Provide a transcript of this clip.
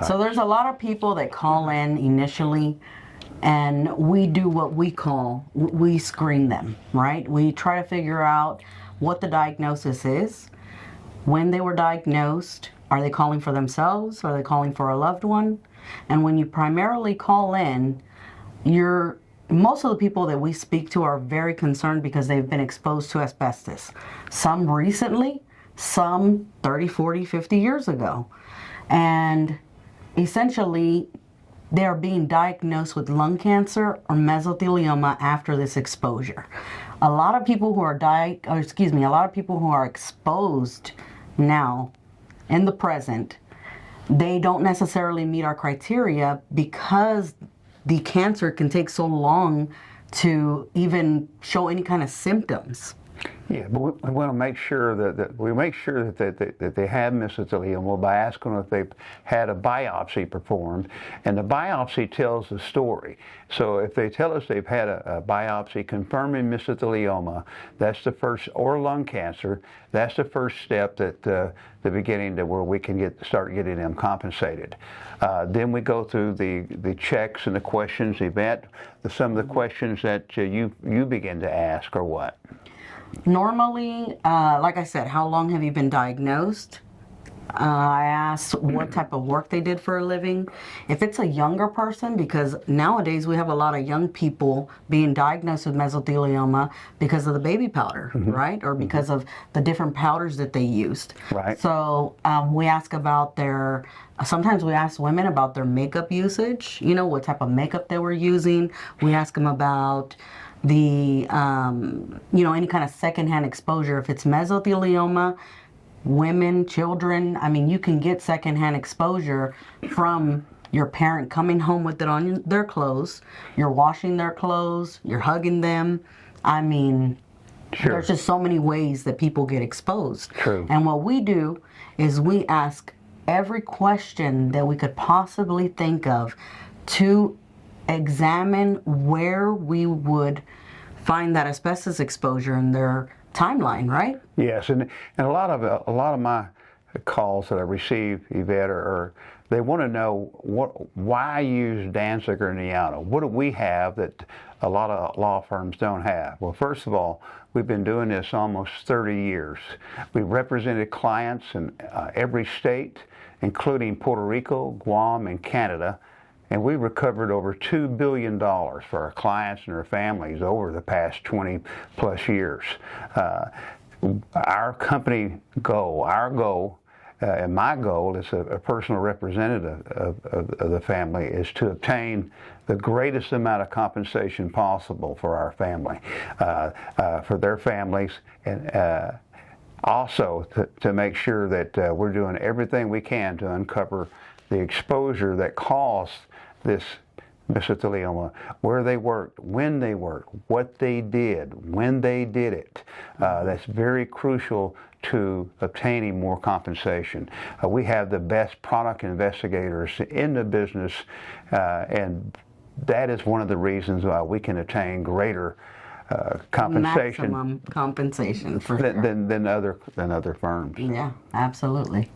So there's a lot of people that call in initially, and we do what we screen them, right? We try to figure out what the diagnosis is, when they were diagnosed, are they calling for themselves, are they calling for a loved one? And when you primarily call in, most of the people that we speak to are very concerned because they've been exposed to asbestos. Some recently, some 30, 40, 50 years ago. And essentially, they are being diagnosed with lung cancer or mesothelioma after this exposure. A lot of people who are a lot of people who are exposed now in the present, they don't necessarily meet our criteria because the cancer can take so long to even show any kind of symptoms. Yeah, but we want to make sure that they have mesothelioma by asking if they've had a biopsy performed, and the biopsy tells the story. So if they tell us they've had a biopsy confirming mesothelioma, that's the first, or lung cancer, that's the first step that the beginning to where we can start getting them compensated. Then we go through the checks and the questions, some of the questions that you begin to ask or what. Normally, like I said, how long have you been diagnosed? I ask what type of work they did for a living. If it's a younger person, because nowadays we have a lot of young people being diagnosed with mesothelioma because of the baby powder, right? Or because of the different powders that they used. Right. So we ask about sometimes we ask women about their makeup usage, what type of makeup they were using. We ask them about any kind of secondhand exposure. If it's mesothelioma, women, children, you can get secondhand exposure from your parent coming home with it on their clothes. You're washing their clothes, you're hugging them. Sure. There's just so many ways that people get exposed. True. And what we do is we ask every question that we could possibly think of to examine where we would find that asbestos exposure in their timeline, right? Yes, and a lot of my calls that I receive, Yvette, they want to know why use Danziger and Llano. What do we have that a lot of law firms don't have? Well, first of all, we've been doing this almost 30 years. We've represented clients in every state, including Puerto Rico, Guam, and Canada. And we recovered over $2 billion for our clients and their families over the past 20 plus years. Our company goal, and my goal as a personal representative of the family is to obtain the greatest amount of compensation possible for our family, for their families, and also to make sure that we're doing everything we can to uncover the exposure that caused this mesothelioma, where they worked, when they worked, what they did, when they did it. That's very crucial to obtaining more compensation. We have the best product investigators in the business, and that is one of the reasons why we can attain greater compensation, maximum compensation for than other firms. Yeah, absolutely.